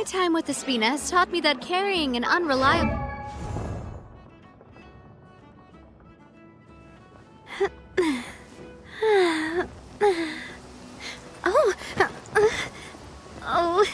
My time with Espina has taught me that carrying an unreliable... Oh! Oh...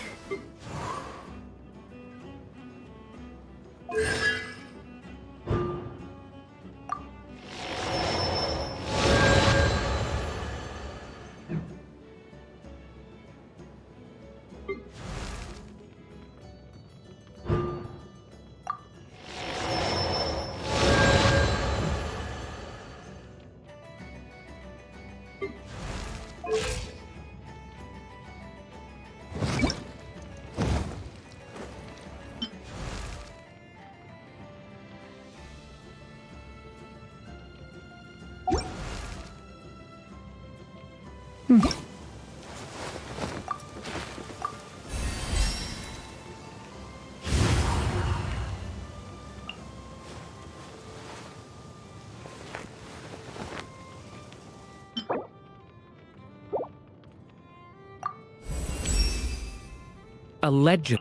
A legend.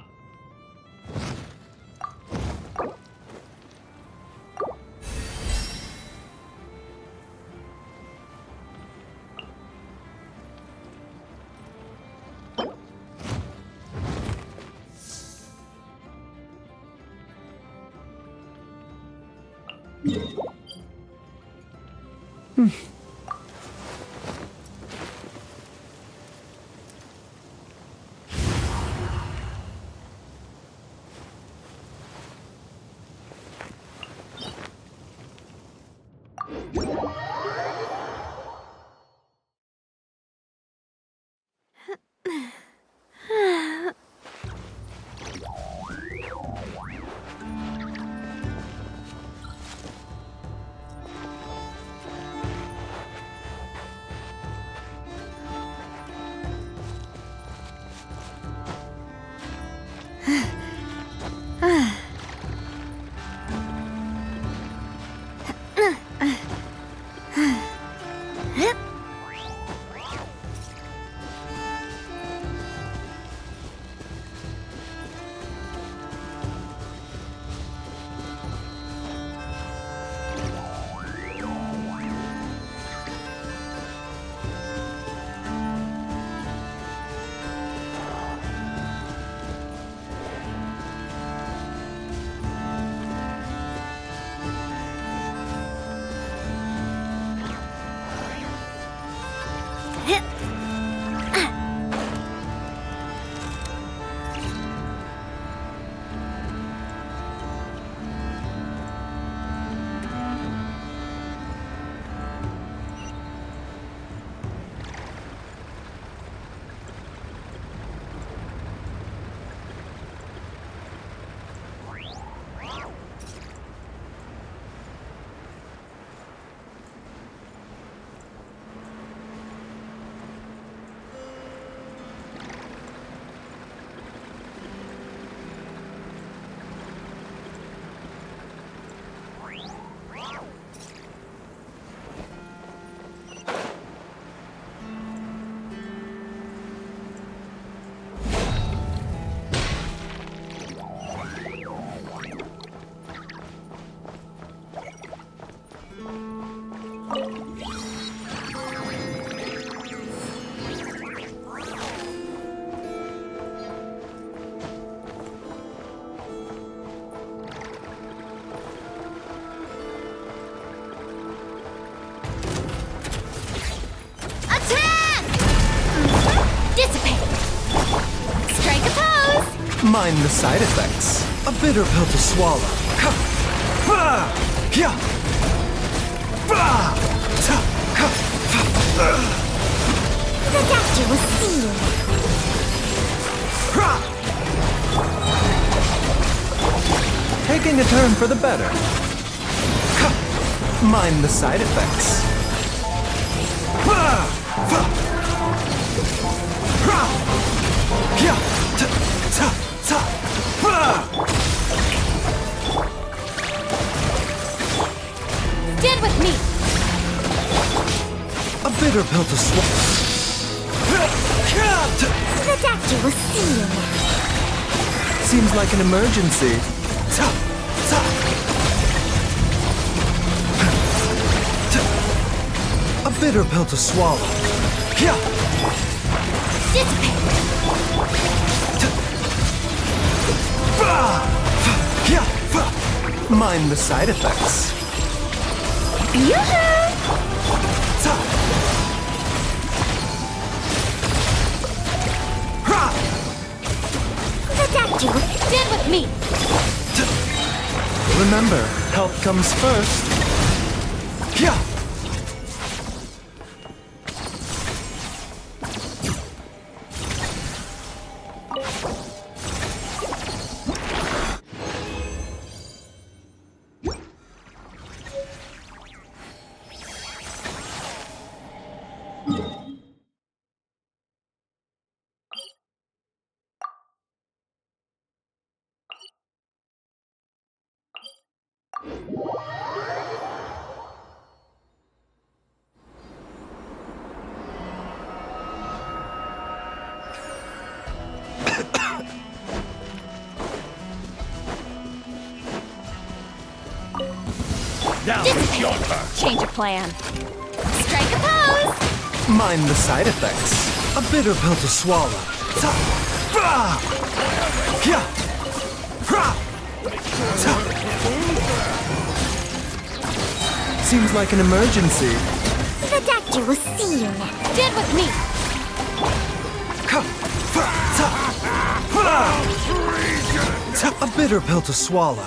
Mind the side effects. A bitter pill to swallow. The doctor was singular. Taking a turn for the better. Mind the side effects. Stand with me. A bitter pill to swallow. The doctor was singular. Seems like an emergency. Ta, ta. A bitter pill to swallow. Yeah. Dissipate! Mind the side effects. Yoo-hoo! Protect you! Stand with me! Remember, health comes first. Yeah. Down with your turn. Change of plan. Strike a pose! Mind the side effects. A bitter pill to swallow. Ta, ba, yeah, ha, ta. Seems like an emergency. The doctor will see you next. Stand with me! Ka, fa, ta, ba. Ta, a bitter pill to swallow.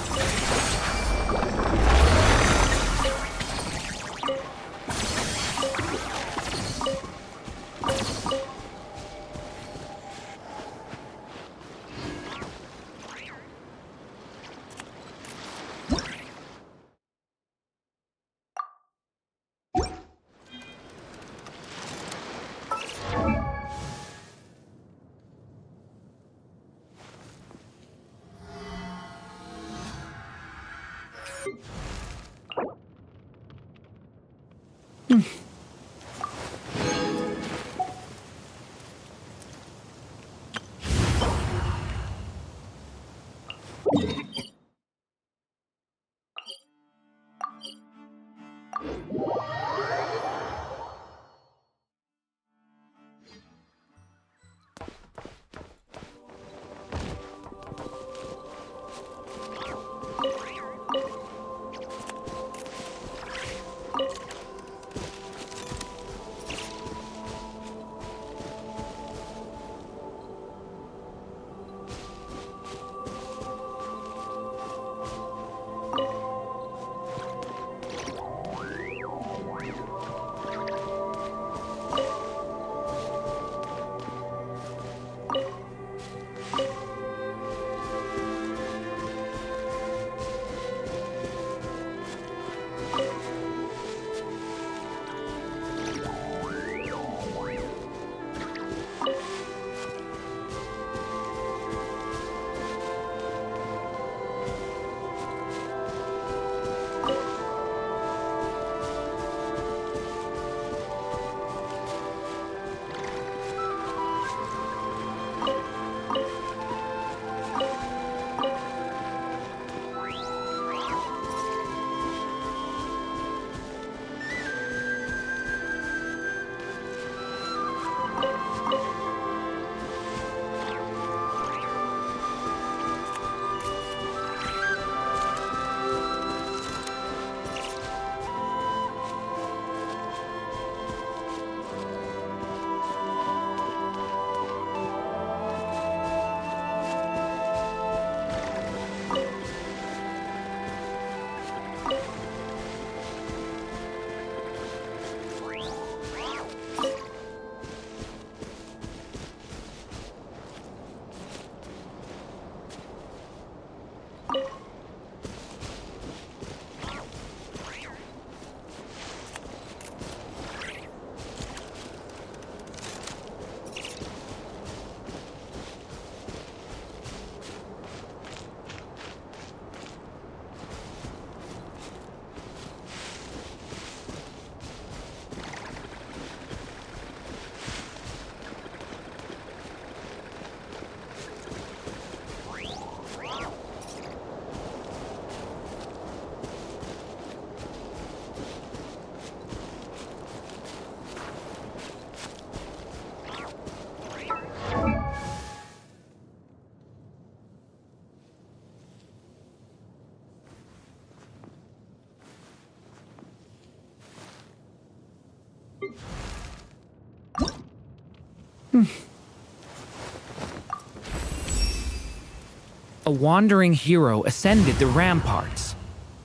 A wandering hero ascended the ramparts,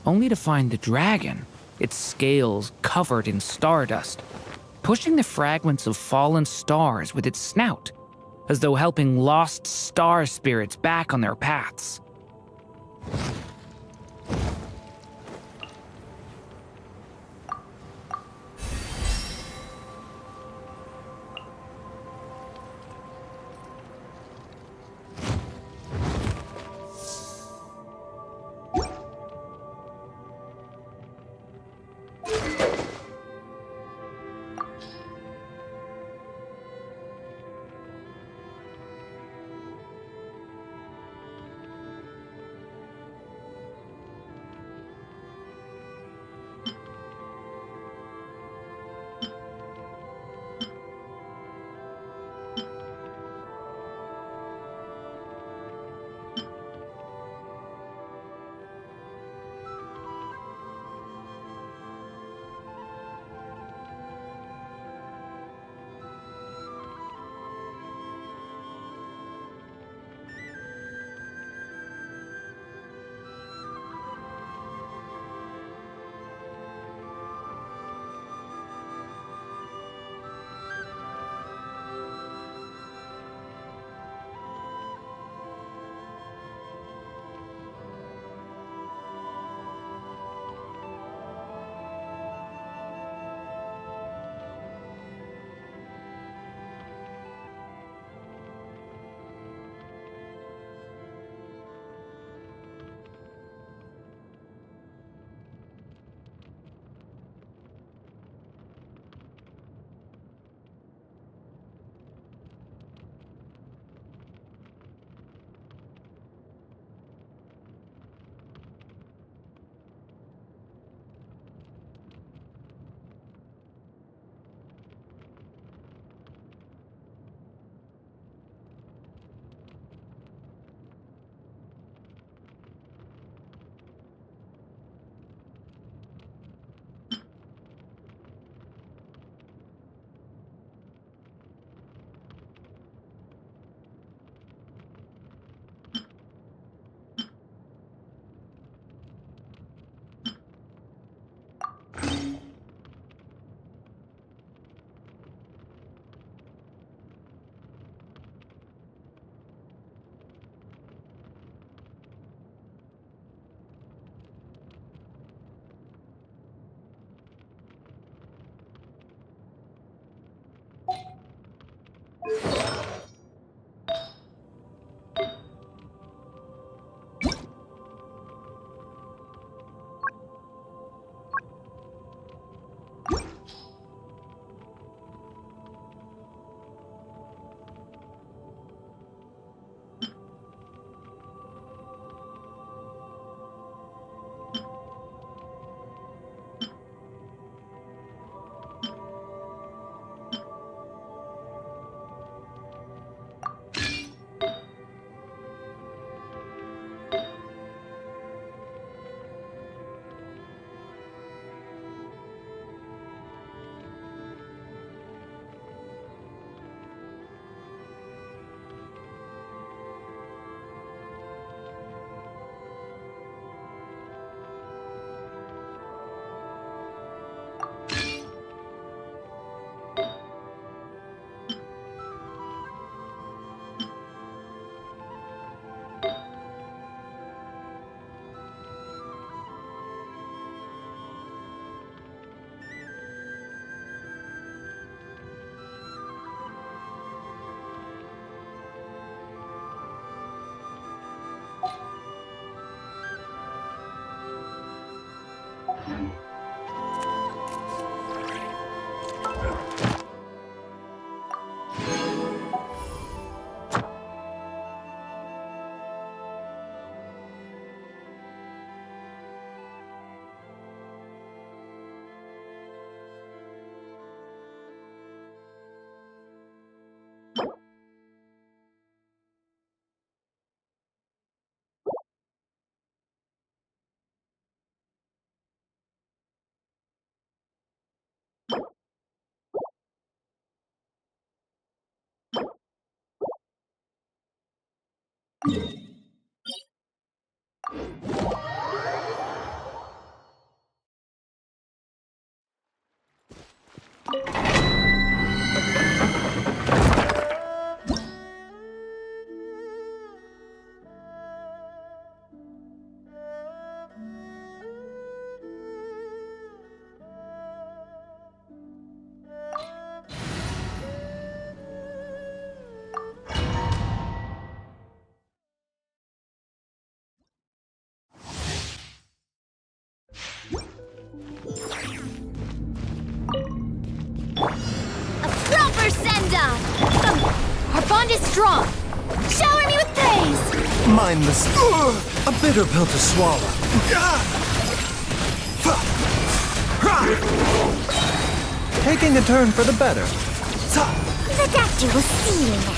only to find the dragon, its scales covered in stardust, pushing the fragments of fallen stars with its snout, as though helping lost star spirits back on their paths. A proper send-off! Our bond is strong! Shower me with praise! Mindless. A bitter pill to swallow. Taking a turn for the better. The doctor will see you now.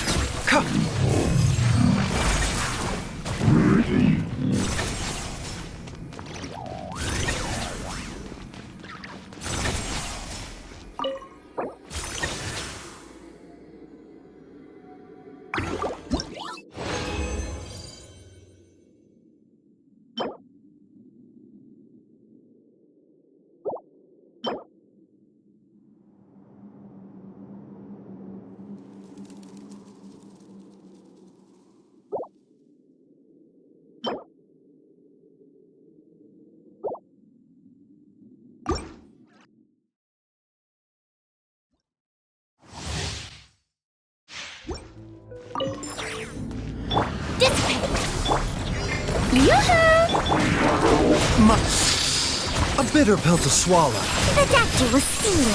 A bitter pill to swallow. The doctor will see you.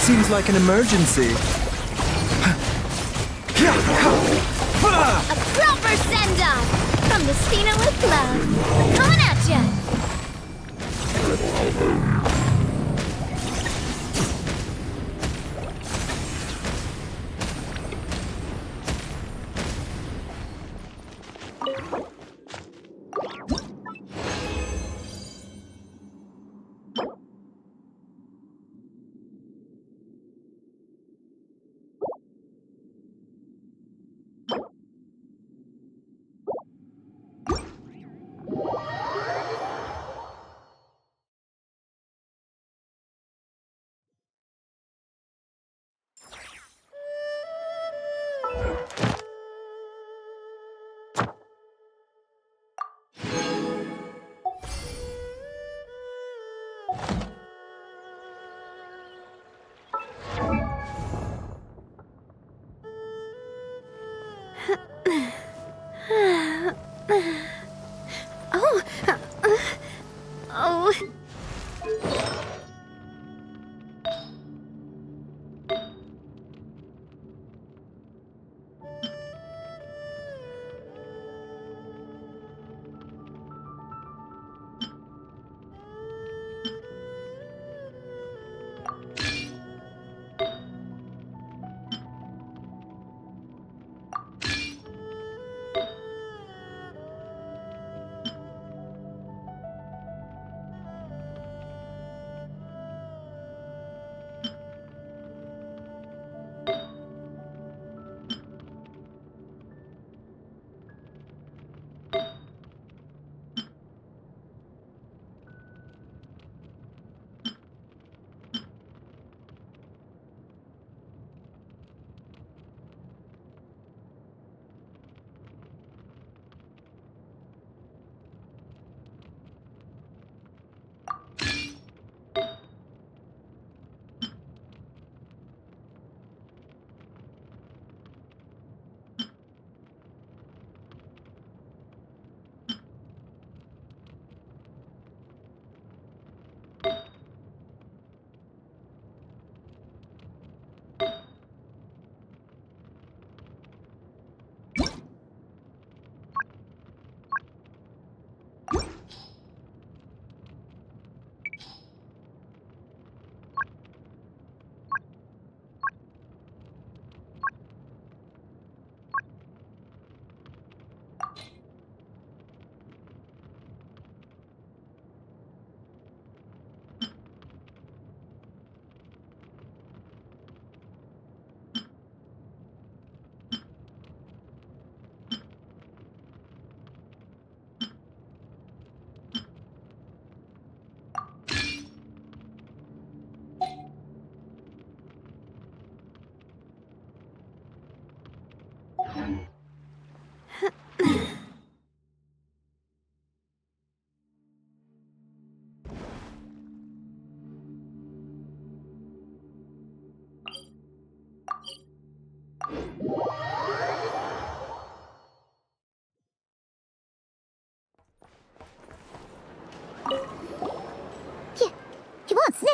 Seems like an emergency. A proper send-off! From the Stina with love. Coming at ya! Oh.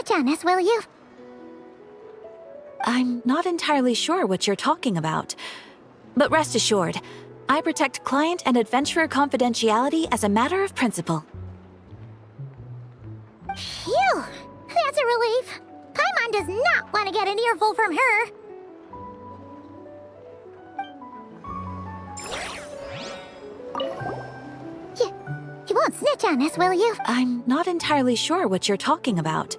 snitch on us, will you? I'm not entirely sure what you're talking about. But rest assured, I protect client and adventurer confidentiality as a matter of principle. Phew! That's a relief. Paimon does not want to get an earful from her. You won't snitch on us, will you? I'm not entirely sure what you're talking about.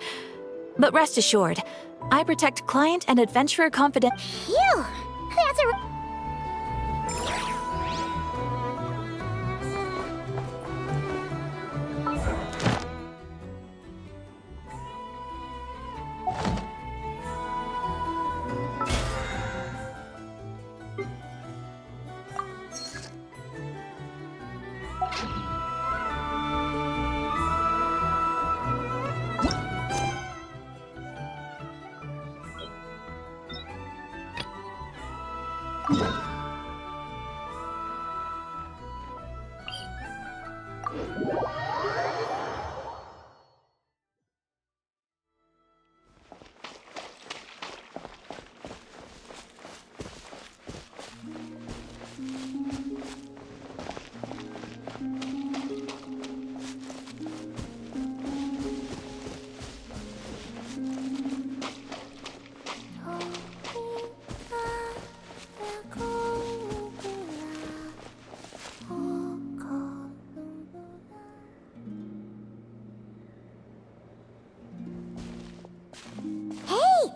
But rest assured, I protect client and adventurer confidentiality. Phew! That's a...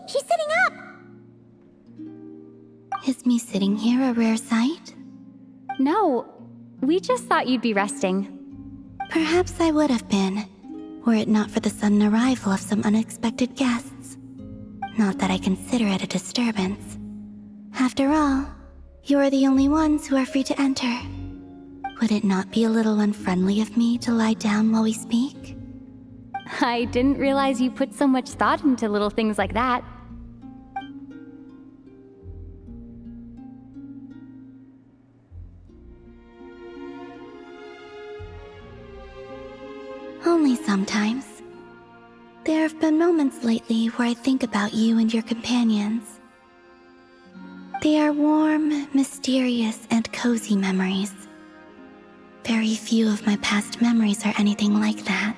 She's sitting up! Is me sitting here a rare sight? No, we just thought you'd be resting. Perhaps I would have been, were it not for the sudden arrival of some unexpected guests. Not that I consider it a disturbance. After all, you are the only ones who are free to enter. Would it not be a little unfriendly of me to lie down while we speak? I didn't realize you put so much thought into little things like that. Only sometimes. There have been moments lately where I think about you and your companions. They are warm, mysterious, and cozy memories. Very few of my past memories are anything like that.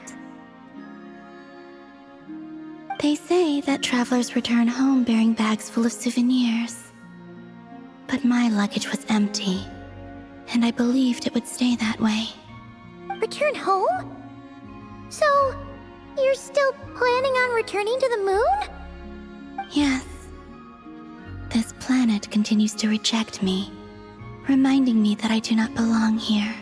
They say that travelers return home bearing bags full of souvenirs. But my luggage was empty, and I believed it would stay that way. Return home? So, you're still planning on returning to the moon? Yes. This planet continues to reject me, reminding me that I do not belong here.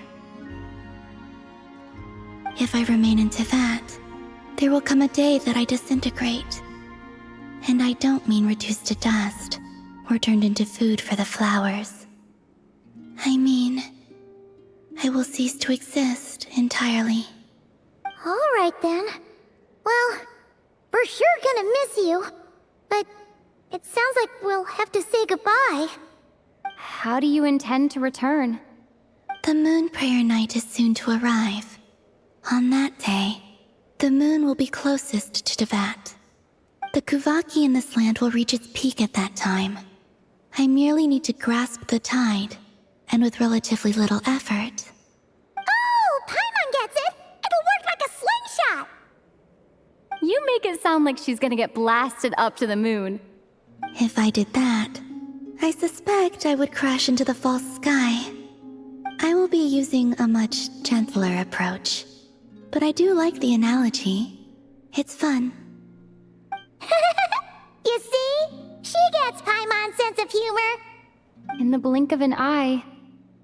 If I remain in Teyvat, there will come a day that I disintegrate. And I don't mean reduced to dust or turned into food for the flowers. I mean, I will cease to exist entirely. Alright then. Well, we're sure gonna miss you. But it sounds like we'll have to say goodbye. How do you intend to return? The Moon Prayer Night is soon to arrive. On that day, the moon will be closest to Teyvat. The Kuvaki in this land will reach its peak at that time. I merely need to grasp the tide, and with relatively little effort. Oh, Paimon gets it! It'll work like a slingshot! You make it sound like she's gonna get blasted up to the moon. If I did that, I suspect I would crash into the false sky. I will be using a much gentler approach. But I do like the analogy. It's fun. You see? She gets Paimon's sense of humor. In the blink of an eye,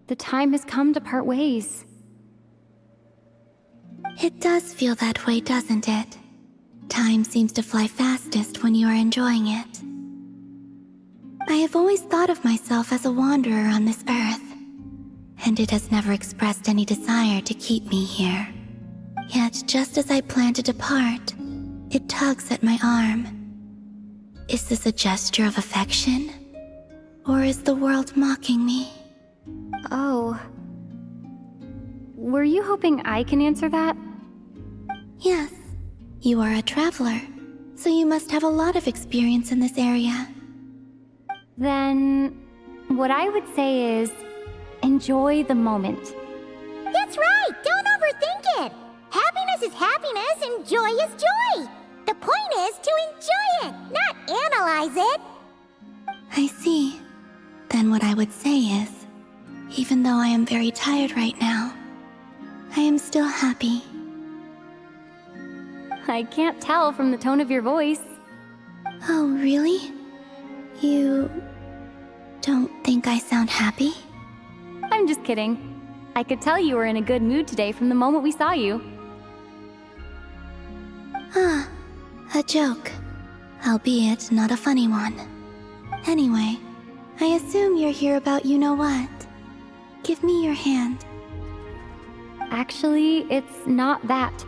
the time has come to part ways. It does feel that way, doesn't it? Time seems to fly fastest when you are enjoying it. I have always thought of myself as a wanderer on this earth, and it has never expressed any desire to keep me here. Yet, just as I plan to depart, it tugs at my arm. Is this a gesture of affection? Or is the world mocking me? Oh. Were you hoping I can answer that? Yes, you are a traveler, So you must have a lot of experience in this area. Then, what I would say is enjoy the moment. That's right! Don't overthink it! Happiness is happiness and joy is joy! The point is to enjoy it, not analyze it! I see. Then what I would say is, even though I am very tired right now, I am still happy. I can't tell from the tone of your voice. Oh, really? You don't think I sound happy? I'm just kidding. I could tell you were in a good mood today from the moment we saw you. Ah, a joke. Albeit not a funny one. Anyway, I assume you're here about you-know-what. Give me your hand. Actually, it's not that.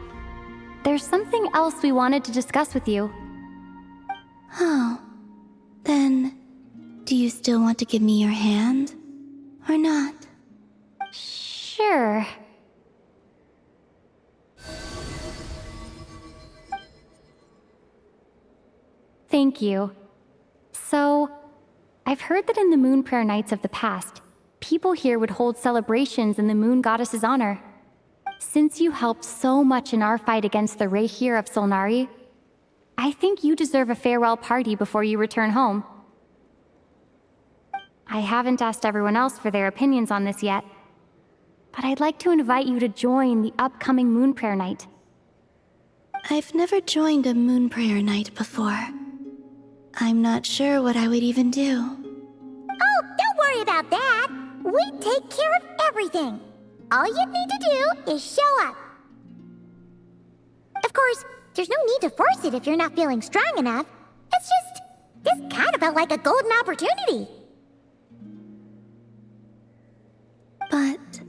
There's something else we wanted to discuss with you. Oh, then do you still want to give me your hand? Or not? Sure. Thank you. So, I've heard that in the Moon Prayer Nights of the past, people here would hold celebrations in the Moon Goddess's honor. Since you helped so much in our fight against the Rayhir of Solnari, I think you deserve a farewell party before you return home. I haven't asked everyone else for their opinions on this yet, but I'd like to invite you to join the upcoming Moon Prayer Night. I've never joined a Moon Prayer Night before. I'm not sure what I would even do. Oh, don't worry about that! We take care of everything! All you need to do is show up. Of course, there's no need to force it if you're not feeling strong enough. It's just, this kind of felt like a golden opportunity. But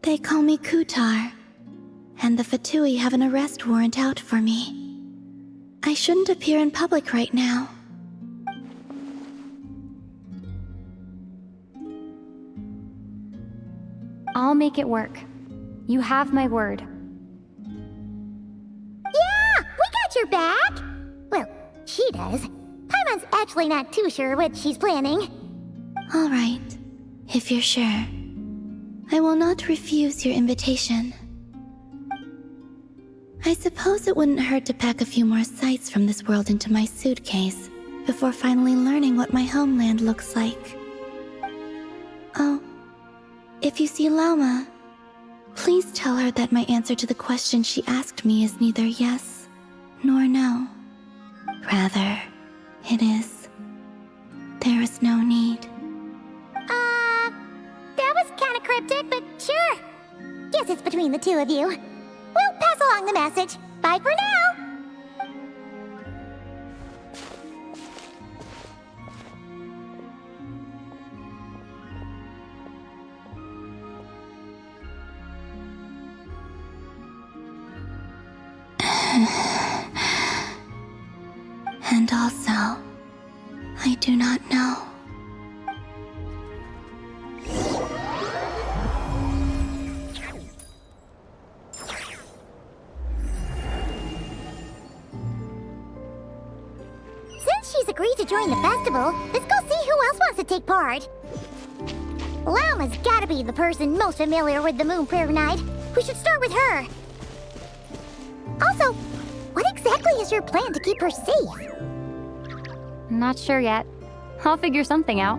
they call me Kutar, and the Fatui have an arrest warrant out for me. I shouldn't appear in public right now. I'll make it work. You have my word. Yeah, we got your back! Well, she does. Paimon's actually not too sure what she's planning. All right, if you're sure. I will not refuse your invitation. I suppose it wouldn't hurt to pack a few more sights from this world into my suitcase before finally learning what my homeland looks like. Oh, if you see Lauma, please tell her that my answer to the question she asked me is neither yes nor no. Rather, it is, there is no need. That was kinda cryptic, but sure. Guess it's between the two of you. We'll pass along the message. Bye for now! And also, I do not know. Since she's agreed to join the festival, let's go see who else wants to take part. Lauma's gotta be the person most familiar with the Moon Prayer Night. We should start with her. Also, what exactly is your plan to keep her safe? Not sure yet. I'll figure something out.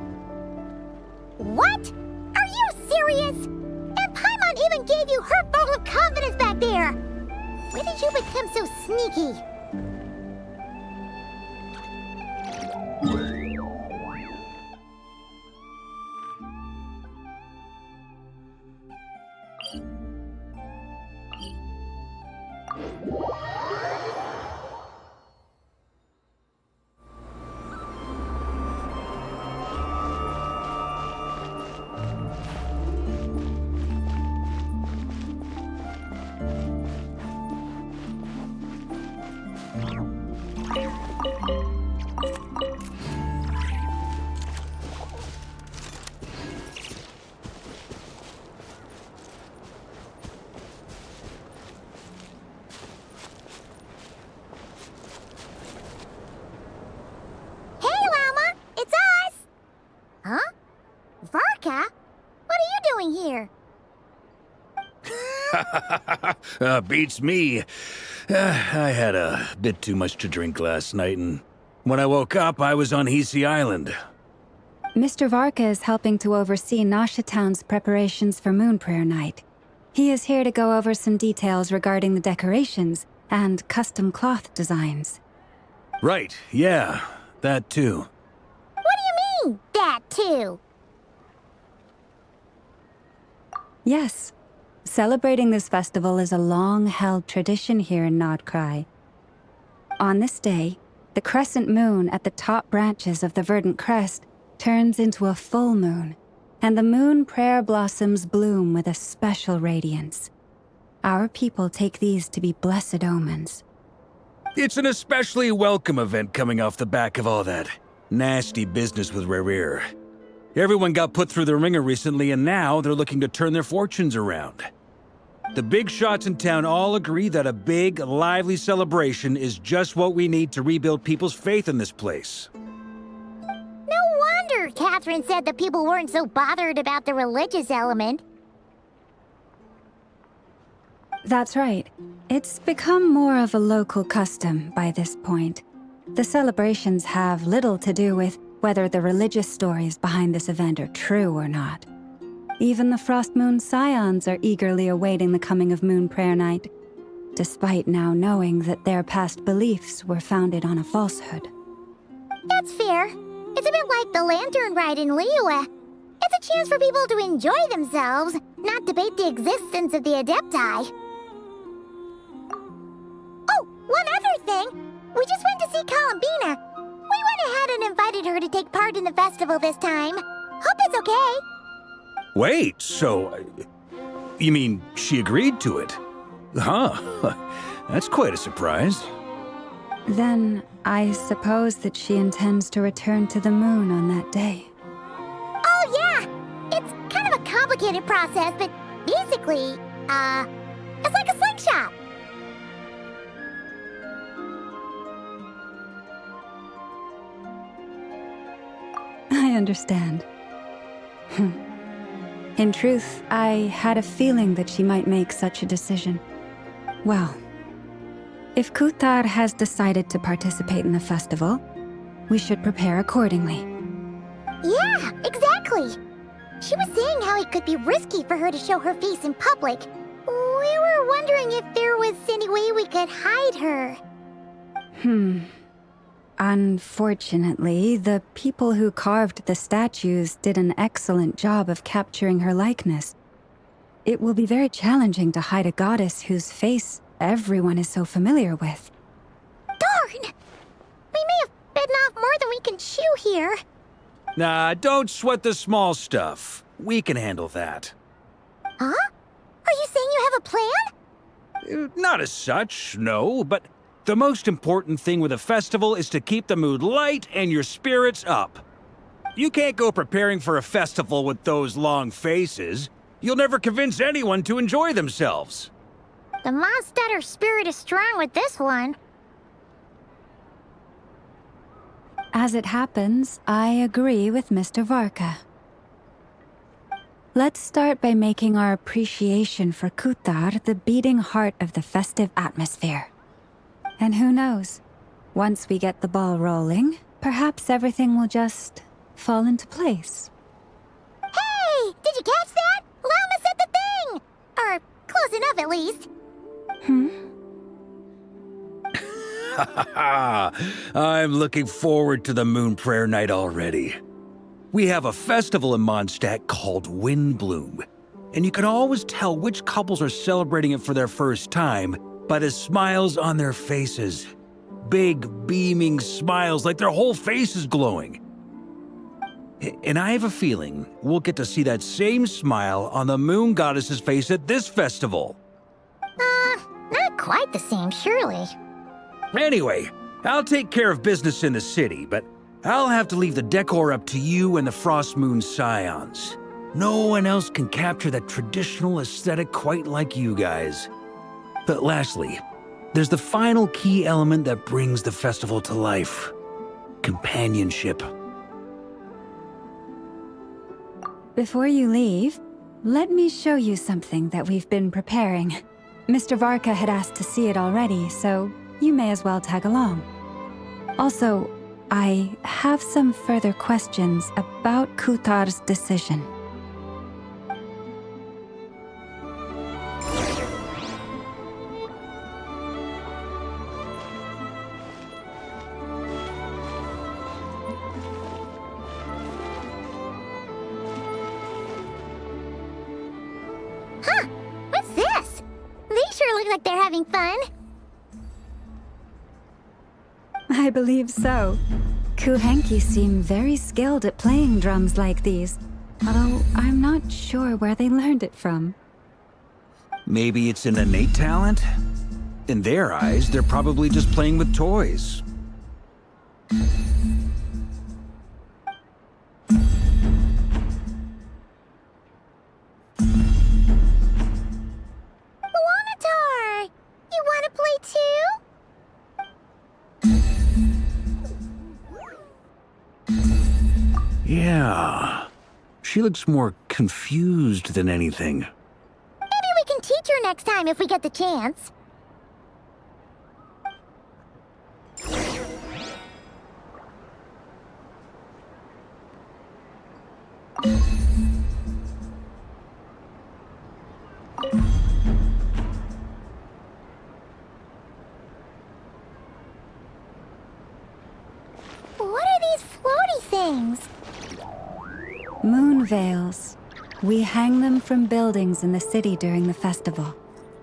What? Are you serious? And Paimon even gave you her vote of confidence back there! When did you become so sneaky? Varka, what are you doing here? Beats me. I had a bit too much to drink last night, and when I woke up, I was on Hisi Island. Mr. Varka is helping to oversee Nasha Town's preparations for Moon Prayer Night. He is here to go over some details regarding the decorations and custom cloth designs. Right, yeah, that too. What do you mean, that too? Yes. Celebrating this festival is a long-held tradition here in Nodcry. On this day, the crescent moon at the top branches of the verdant crest turns into a full moon, and the moon prayer blossoms bloom with a special radiance. Our people take these to be blessed omens. It's an especially welcome event coming off the back of all that nasty business with Rare. Everyone got put through the ringer recently, and now they're looking to turn their fortunes around. The big shots in town all agree that a big, lively celebration is just what we need to rebuild people's faith in this place. No wonder Catherine said that people weren't so bothered about the religious element. That's right. It's become more of a local custom by this point. The celebrations have little to do with whether the religious stories behind this event are true or not. Even the Frost Moon Scions are eagerly awaiting the coming of Moon Prayer Night, despite now knowing that their past beliefs were founded on a falsehood. That's fair. It's a bit like the Lantern Ride in Liyue. It's a chance for people to enjoy themselves, not debate the existence of the Adepti. Oh, one other thing! We just went to see Columbina. We went ahead and invited her to take part in the festival this time. Hope it's okay. Wait, so... you mean she agreed to it? Huh. That's quite a surprise. Then, I suppose that she intends to return to the moon on that day. Oh, yeah! It's kind of a complicated process, but basically, it's like a slingshot. I understand. In truth, I had a feeling that she might make such a decision. Well, if Kuthar has decided to participate in the festival, we should prepare accordingly. Yeah, exactly. She was saying how it could be risky for her to show her face in public. We were wondering if there was any way we could hide her. Unfortunately, the people who carved the statues did an excellent job of capturing her likeness. It will be very challenging to hide a goddess whose face everyone is so familiar with. Darn! We may have bitten off more than we can chew here. Nah, don't sweat the small stuff. We can handle that. Huh? Are you saying you have a plan? Not as such, no, but the most important thing with a festival is to keep the mood light and your spirits up. You can't go preparing for a festival with those long faces. You'll never convince anyone to enjoy themselves. The Mondstatter spirit is strong with this one. As it happens, I agree with Mr. Varka. Let's start by making our appreciation for Kuthar the beating heart of the festive atmosphere. And who knows? Once we get the ball rolling, perhaps everything will just fall into place. Hey! Did you catch that? Lama said the thing! Or close enough, at least. I'm looking forward to the Moon Prayer Night already. We have a festival in Mondstadt called Windbloom, and you can always tell which couples are celebrating it for their first time by the smiles on their faces. Big, beaming smiles like their whole face is glowing. And I have a feeling we'll get to see that same smile on the Moon Goddess's face at this festival. Not quite the same, surely. Anyway, I'll take care of business in the city, but I'll have to leave the decor up to you and the Frost Moon Scions. No one else can capture that traditional aesthetic quite like you guys. But lastly, there's the final key element that brings the festival to life: companionship. Before you leave, let me show you something that we've been preparing. Mr. Varka had asked to see it already, so you may as well tag along. Also, I have some further questions about Kutar's decision. Huh, what's this? They sure look like they're having fun. I believe so. Kuhenki seem very skilled at playing drums like these, although I'm not sure where they learned it from. Maybe it's an innate talent? In their eyes, they're probably just playing with toys. Wanatar! You wanna play too? Yeah. She looks more confused than anything. Maybe we can teach her next time if we get the chance. What are these floaty things? Moon veils. We hang them from buildings in the city during the festival.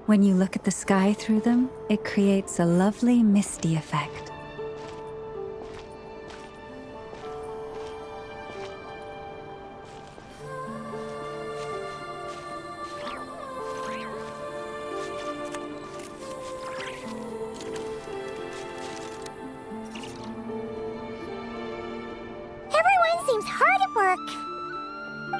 When you look at the sky through them, it creates a lovely misty effect. Everyone seems hard at work.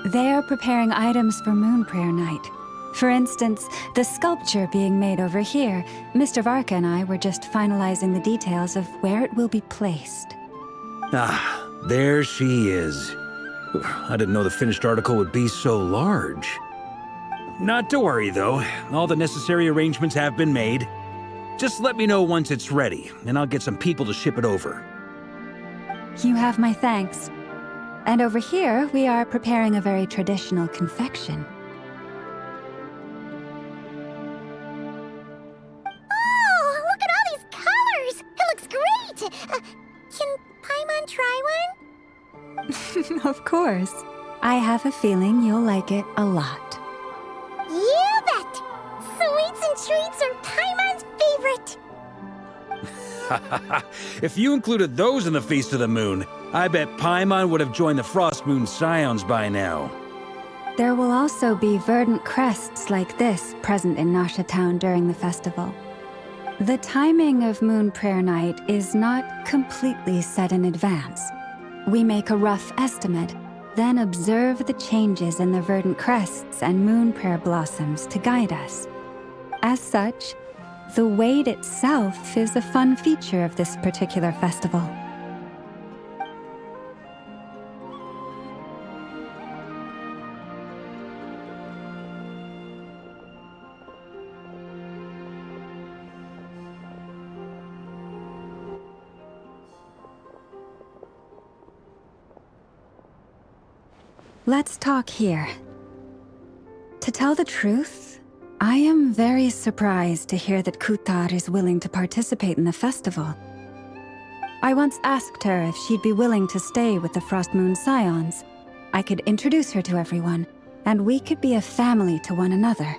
They are preparing items for Moon Prayer Night. For instance, the sculpture being made over here, Mr. Varka and I were just finalizing the details of where it will be placed. Ah, there she is. I didn't know the finished article would be so large. Not to worry, though. All the necessary arrangements have been made. Just let me know once it's ready, and I'll get some people to ship it over. You have my thanks. And over here, we are preparing a very traditional confection. Oh, look at all these colors! It looks great! Can Paimon try one? Of course. I have a feeling you'll like it a lot. You bet! Sweets and treats are Paimon's favorite! If you included those in the Feast of the Moon, I bet Paimon would have joined the Frost Moon Scions by now. There will also be verdant crests like this present in Nasha Town during the festival. The timing of Moon Prayer Night is not completely set in advance. We make a rough estimate, then observe the changes in the verdant crests and moon prayer blossoms to guide us. As such, the wait itself is a fun feature of this particular festival. Let's talk here. To tell the truth, I am very surprised to hear that Kutar is willing to participate in the festival. I once asked her if she'd be willing to stay with the Frost Moon Scions. I could introduce her to everyone, and we could be a family to one another.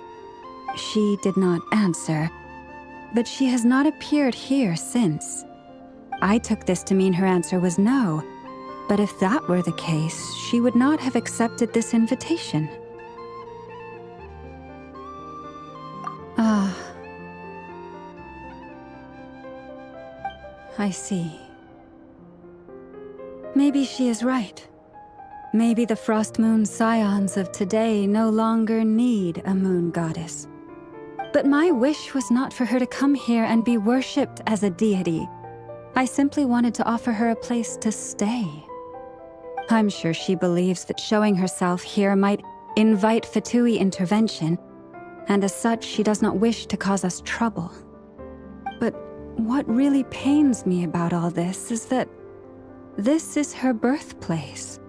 She did not answer, but she has not appeared here since. I took this to mean her answer was no. But if that were the case, she would not have accepted this invitation. Ah. I see. Maybe she is right. Maybe the Frost Moon Scions of today no longer need a moon goddess. But my wish was not for her to come here and be worshipped as a deity. I simply wanted to offer her a place to stay. I'm sure she believes that showing herself here might invite Fatui intervention, and as such, she does not wish to cause us trouble. But what really pains me about all this is that this is her birthplace.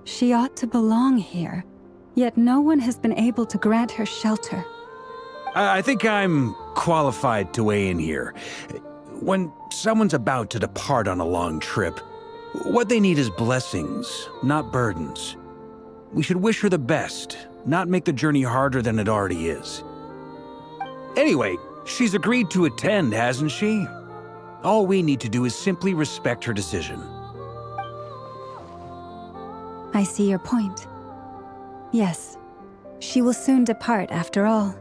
She ought to belong here, yet no one has been able to grant her shelter. I think I'm qualified to weigh in here. When someone's about to depart on a long trip, what they need is blessings, not burdens. We should wish her the best, not make the journey harder than it already is. Anyway, she's agreed to attend, hasn't she? All we need to do is simply respect her decision. I see your point. Yes, she will soon depart after all.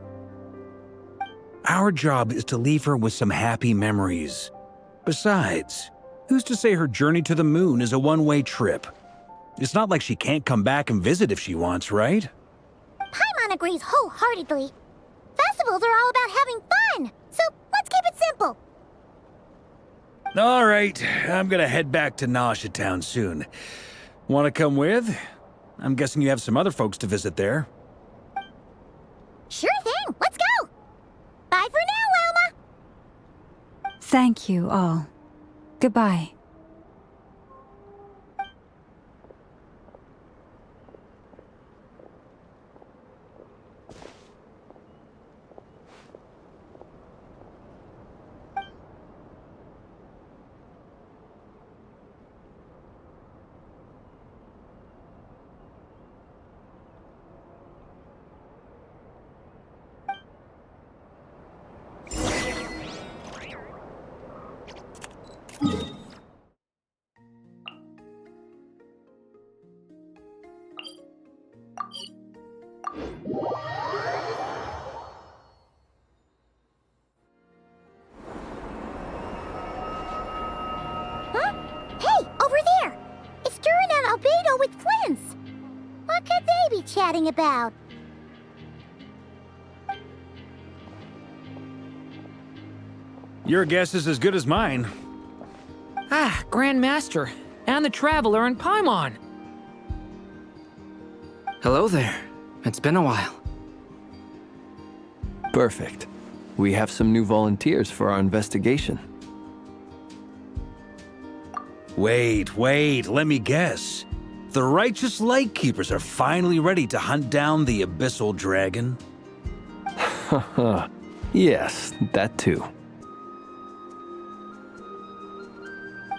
Our job is to leave her with some happy memories. Besides, who's to say her journey to the moon is a one-way trip? It's not like she can't come back and visit if she wants, right? Paimon agrees wholeheartedly. Festivals are all about having fun, so let's keep it simple. All right, I'm gonna head back to Nausea Town soon. Want to come with? I'm guessing you have some other folks to visit there. Sure thing, let's go! Bye for now, Wilma! Thank you all. Goodbye. Huh? Hey, over there! It's Durin and Albedo with Flints! What could they be chatting about? Your guess is as good as mine. Ah, Grand Master, and the Traveler and Paimon. Hello there. It's been a while. Perfect. We have some new volunteers for our investigation. Wait, let me guess. The righteous Lightkeepers are finally ready to hunt down the Abyssal Dragon? Haha. Yes, that too.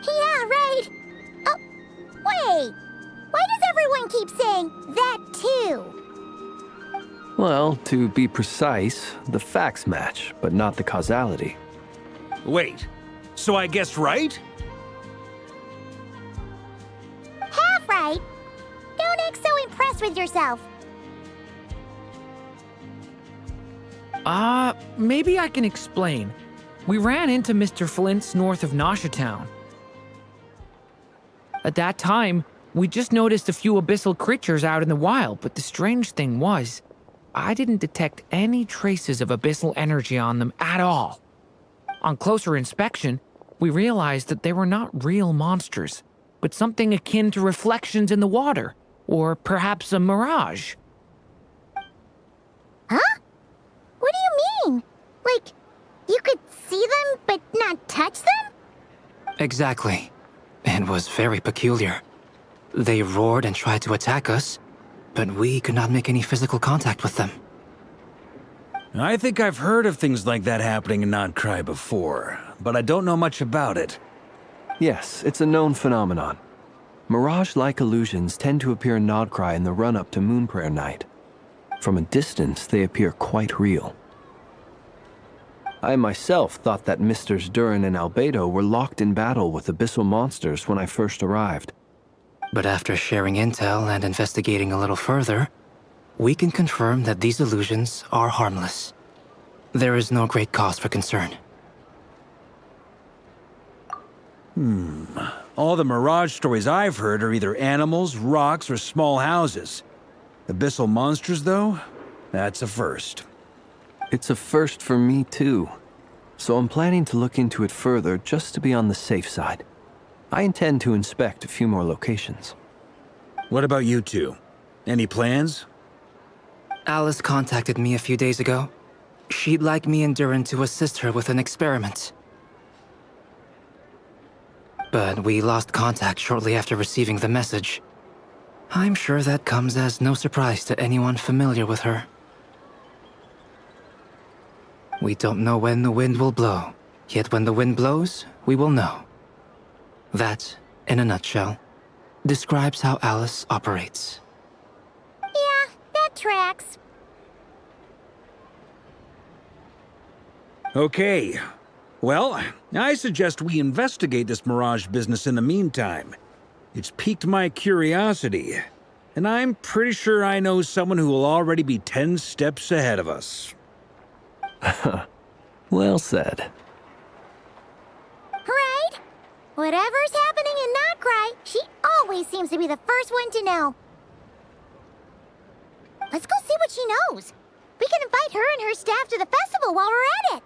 Yeah, right! Oh, wait! Why does everyone keep saying that too? Well, to be precise, the facts match, but not the causality. Wait, so I guessed right? Half right! Don't act so impressed with yourself. Maybe I can explain. We ran into Mr. Flint's north of Nausea Town. At that time, we just noticed a few abyssal creatures out in the wild, but the strange thing was, I didn't detect any traces of abyssal energy on them at all. On closer inspection, we realized that they were not real monsters, but something akin to reflections in the water, or perhaps a mirage. Huh? What do you mean? Like, you could see them but not touch them? Exactly. It was very peculiar. They roared and tried to attack us, but we could not make any physical contact with them. I think I've heard of things like that happening in Nodcry before, but I don't know much about it. Yes, it's a known phenomenon. Mirage-like illusions tend to appear in Nodcry in the run-up to Moonprayer Night. From a distance, they appear quite real. I myself thought that Misters Durin and Albedo were locked in battle with abyssal monsters when I first arrived. But after sharing intel and investigating a little further, we can confirm that these illusions are harmless. There is no great cause for concern. All the Mirage stories I've heard are either animals, rocks, or small houses. Abyssal monsters, though? That's a first. It's a first for me, too. So I'm planning to look into it further just to be on the safe side. I intend to inspect a few more locations. What about you two? Any plans? Alice contacted me a few days ago. She'd like me and Durin to assist her with an experiment. But we lost contact shortly after receiving the message. I'm sure that comes as no surprise to anyone familiar with her. We don't know when the wind will blow, yet when the wind blows, we will know. That, in a nutshell, describes how Alice operates. Yeah, that tracks. Okay. Well, I suggest we investigate this Mirage business in the meantime. It's piqued my curiosity, and I'm pretty sure I know someone who will already be 10 steps ahead of us. Well said. Right? Whatever's happening in Notcry, she always seems to be the first one to know. Let's go see what she knows. We can invite her and her staff to the festival while we're at it.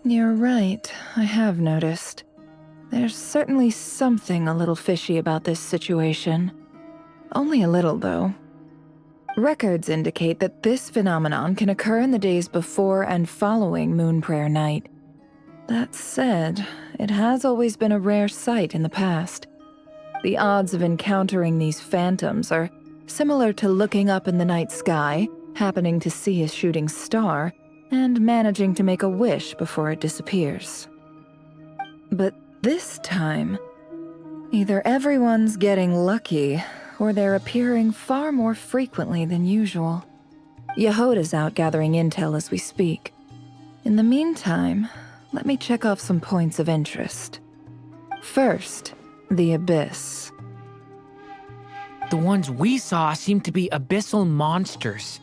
You're right, I have noticed. There's certainly something a little fishy about this situation. Only a little, though. Records indicate that this phenomenon can occur in the days before and following Moon Prayer Night. That said, it has always been a rare sight in the past. The odds of encountering these phantoms are similar to looking up in the night sky, happening to see a shooting star, and managing to make a wish before it disappears. But this time, either everyone's getting lucky, or they're appearing far more frequently than usual. Yehoda's out gathering intel as we speak. In the meantime, let me check off some points of interest. First, the Abyss. The ones we saw seem to be abyssal monsters.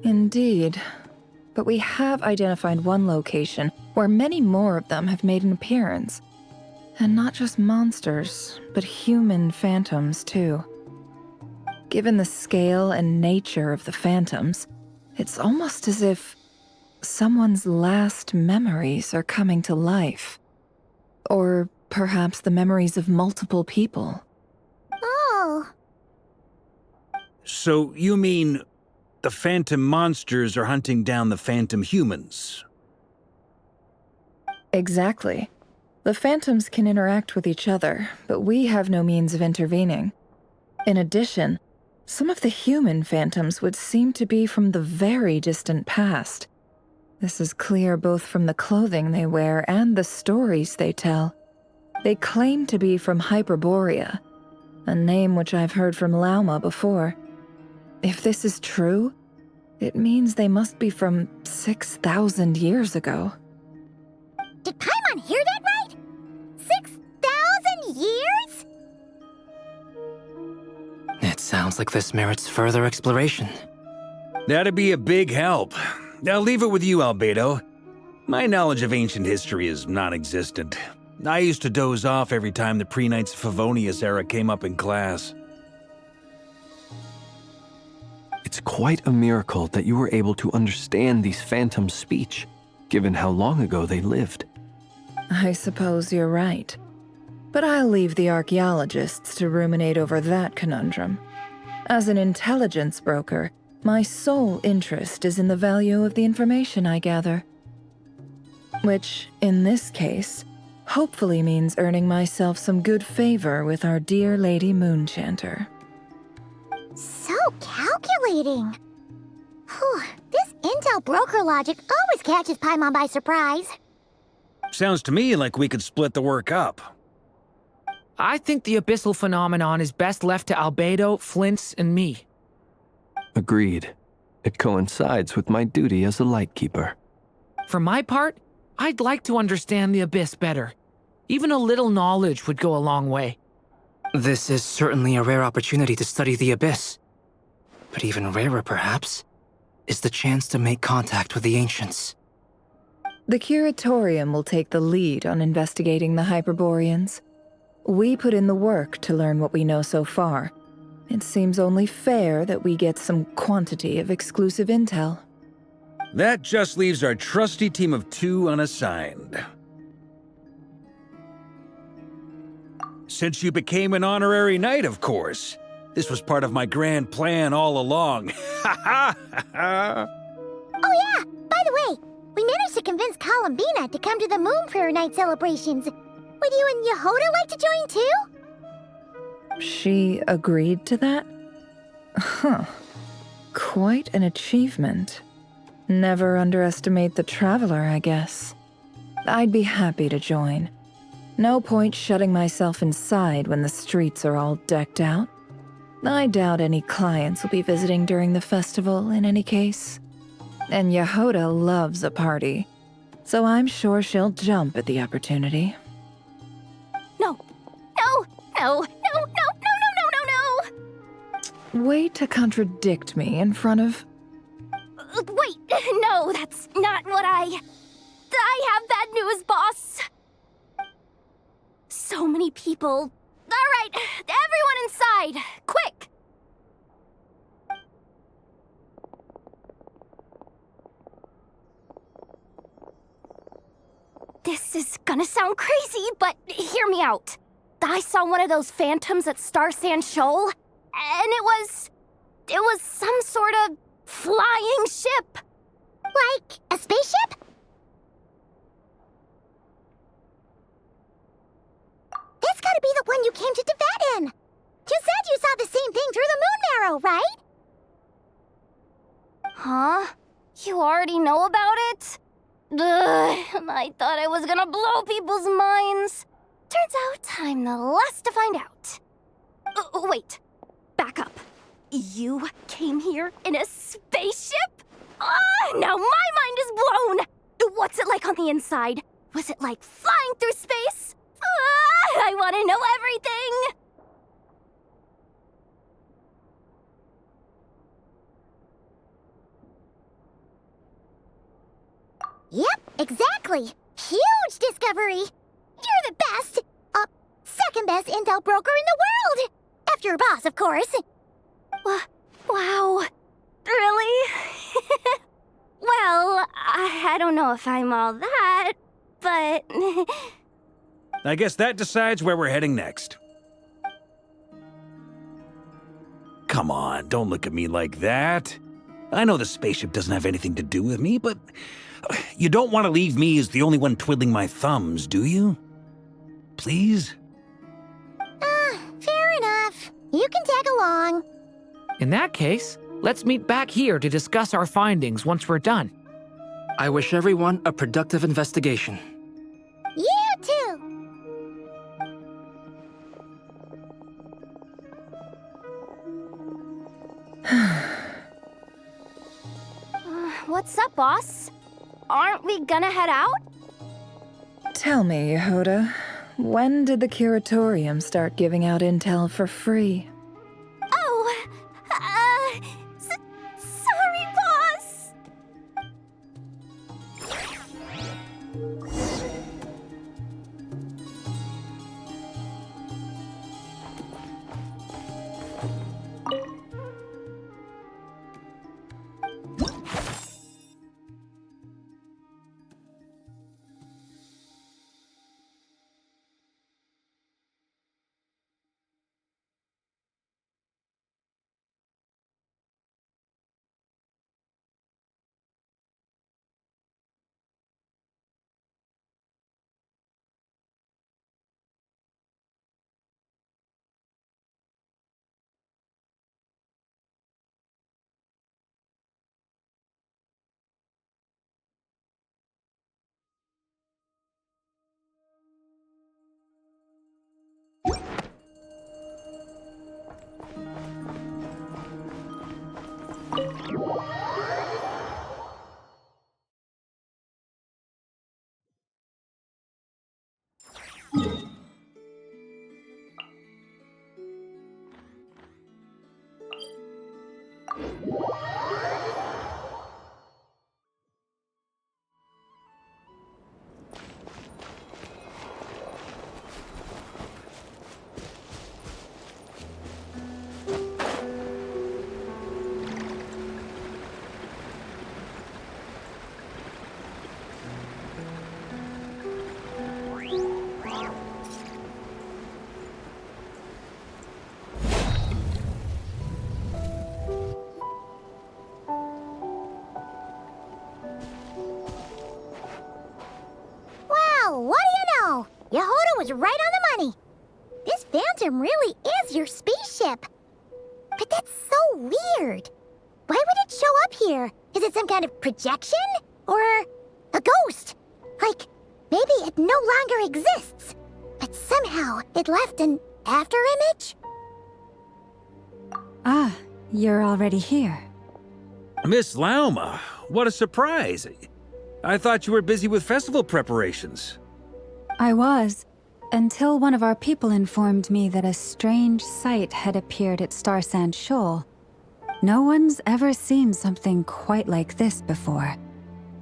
Indeed. But we have identified one location where many more of them have made an appearance. And not just monsters, but human phantoms too. Given the scale and nature of the phantoms, it's almost as if someone's last memories are coming to life. Or perhaps the memories of multiple people. Oh. So you mean the phantom monsters are hunting down the phantom humans? Exactly. The phantoms can interact with each other, but we have no means of intervening. In addition, some of the human phantoms would seem to be from the very distant past. This is clear both from the clothing they wear and the stories they tell. They claim to be from Hyperborea, a name which I've heard from Lauma before. If this is true, it means they must be from 6,000 years ago. Did Paimon hear that right? 6,000 years? It sounds like this merits further exploration. That'd be a big help. I'll leave it with you, Albedo. My knowledge of ancient history is non-existent. I used to doze off every time the pre-Knights of Favonius era came up in class. It's quite a miracle that you were able to understand these phantoms' speech, given how long ago they lived. I suppose you're right. But I'll leave the archaeologists to ruminate over that conundrum. As an intelligence broker, my sole interest is in the value of the information I gather. Which, in this case, hopefully means earning myself some good favor with our dear Lady Moonchanter. So calculating. Whew, this intel broker logic always catches Paimon by surprise. Sounds to me like we could split the work up. I think the abyssal phenomenon is best left to Albedo, Flint's, and me. Agreed. It coincides with my duty as a lightkeeper. For my part, I'd like to understand the abyss better. Even a little knowledge would go a long way. This is certainly a rare opportunity to study the abyss. But even rarer, perhaps, is the chance to make contact with the ancients. The Curatorium will take the lead on investigating the Hyperboreans. We put in the work to learn what we know so far. It seems only fair that we get some quantity of exclusive intel. That just leaves our trusty team of 2 unassigned. Since you became an honorary knight, of course. This was part of my grand plan all along. Ha ha ha! Oh yeah, by the way, we managed to convince Columbina to come to the Moon Prayer Night celebrations. Would you and Yehoda like to join too? She agreed to that? Huh. Quite an achievement. Never underestimate the traveler, I guess. I'd be happy to join. No point shutting myself inside when the streets are all decked out. I doubt any clients will be visiting during the festival in any case. And Yehoda loves a party, so I'm sure she'll jump at the opportunity. No. No. No. No. No. No. No. No. No. Way to contradict me in front of... Wait. No, that's not what I have bad news, boss. So many people. All right, everyone inside, quick! This is gonna sound crazy, but hear me out. I saw one of those phantoms at Star Sand Shoal, and it was some sort of flying ship. Like a spaceship? That's gotta be the one you came to Tibet in. You said you saw the same thing through the moon marrow, right? Huh? You already know about it? Ugh, I thought I was gonna blow people's minds. Turns out I'm the last to find out. Wait, back up. You came here in a spaceship? Now my mind is blown! What's it like on the inside? Was it like flying through space? I want to know everything! Yep, exactly. Huge discovery. You're the best. Second best intel broker in the world. After your boss, of course. Wow. Really? Well, I don't know if I'm all that, but... I guess that decides where we're heading next. Come on, don't look at me like that. I know the spaceship doesn't have anything to do with me, but you don't want to leave me as the only one twiddling my thumbs, do you? Please? Fair enough. You can tag along. In that case, let's meet back here to discuss our findings once we're done. I wish everyone a productive investigation. You too! What's up, boss? Aren't we gonna head out? Tell me, Yehoda, when did the curatorium start giving out intel for free? Oh, sorry, boss! Well, what do you know? Yehoda was right on the money. This Phantom really is your spaceship. But that's so weird. Why would it show up here? Is it some kind of projection? Or a ghost? Like, maybe it no longer exists, but somehow it left an afterimage? Ah, you're already here. Miss Lauma, what a surprise. I thought you were busy with festival preparations. I was, until one of our people informed me that a strange sight had appeared at Starsand Shoal. No one's ever seen something quite like this before.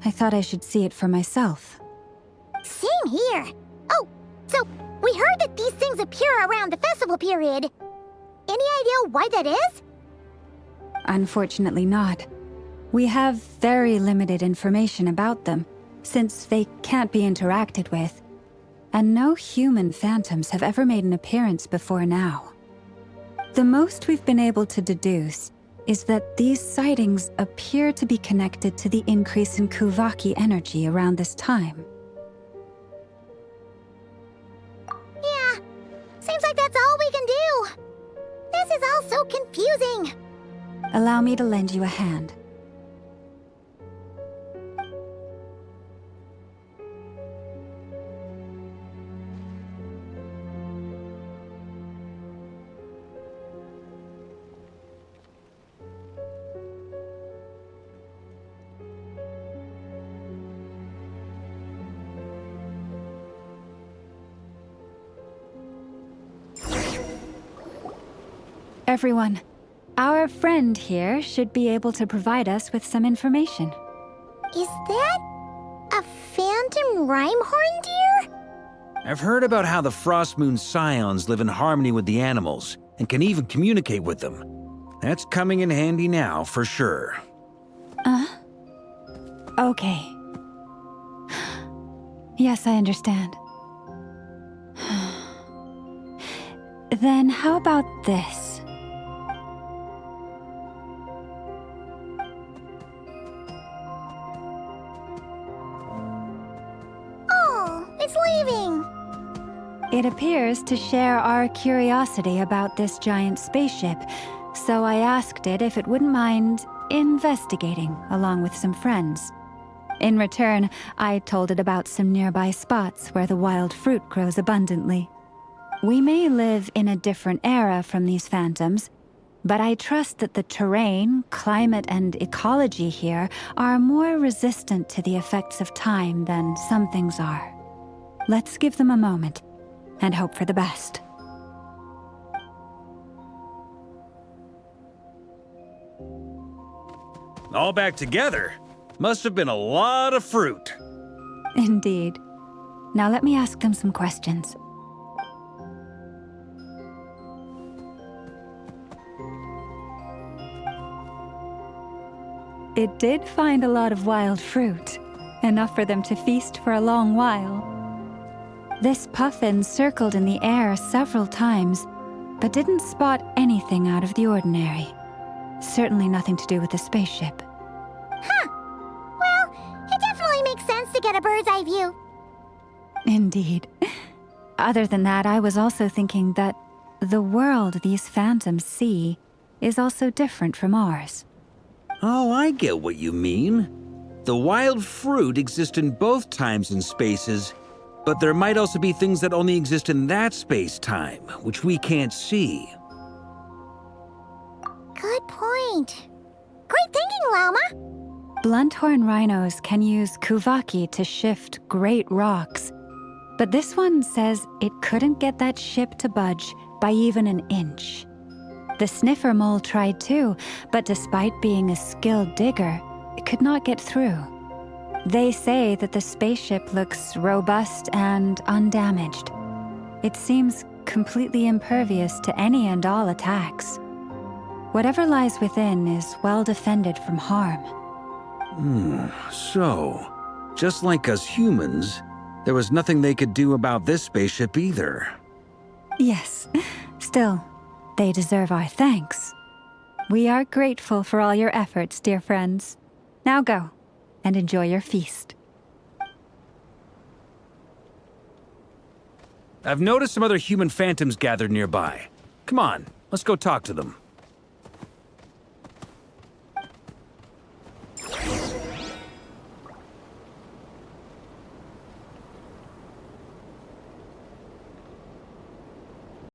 I thought I should see it for myself. Same here. Oh, so we heard that these things appear around the festival period. Any idea why that is? Unfortunately not. We have very limited information about them, since they can't be interacted with. And no human phantoms have ever made an appearance before now. The most we've been able to deduce is that these sightings appear to be connected to the increase in Kuvaki energy around this time. Yeah, seems like that's all we can do. This is all so confusing. Allow me to lend you a hand. Everyone, our friend here should be able to provide us with some information. Is that a phantom rhymehorn deer? I've heard about how the Frost Moon Scions live in harmony with the animals and can even communicate with them. That's coming in handy now, for sure. Okay. Yes, I understand. Then how about this? Oh, it's leaving. It appears to share our curiosity about this giant spaceship, so I asked it if it wouldn't mind investigating along with some friends. In return, I told it about some nearby spots where the wild fruit grows abundantly. We may live in a different era from these phantoms, but I trust that the terrain, climate, and ecology here are more resistant to the effects of time than some things are. Let's give them a moment and hope for the best. All back together? Must have been a lot of fruit. Indeed. Now let me ask them some questions. It did find a lot of wild fruit, enough for them to feast for a long while. This puffin circled in the air several times, but didn't spot anything out of the ordinary. Certainly nothing to do with the spaceship. Huh. Well, it definitely makes sense to get a bird's eye view. Indeed. Other than that, I was also thinking that the world these phantoms see is also different from ours. Oh, I get what you mean. The wild fruit exist in both times and spaces, but there might also be things that only exist in that space-time, which we can't see. Good point. Great thinking, Llama. Blunthorn rhinos can use kuvaki to shift great rocks, but this one says it couldn't get that ship to budge by even an inch. The sniffer mole tried too, but despite being a skilled digger, it could not get through. They say that the spaceship looks robust and undamaged. It seems completely impervious to any and all attacks. Whatever lies within is well defended from harm. So, just like us humans, there was nothing they could do about this spaceship either. Yes, still, they deserve our thanks. We are grateful for all your efforts, dear friends. Now go, and enjoy your feast. I've noticed some other human phantoms gathered nearby. Come on, let's go talk to them.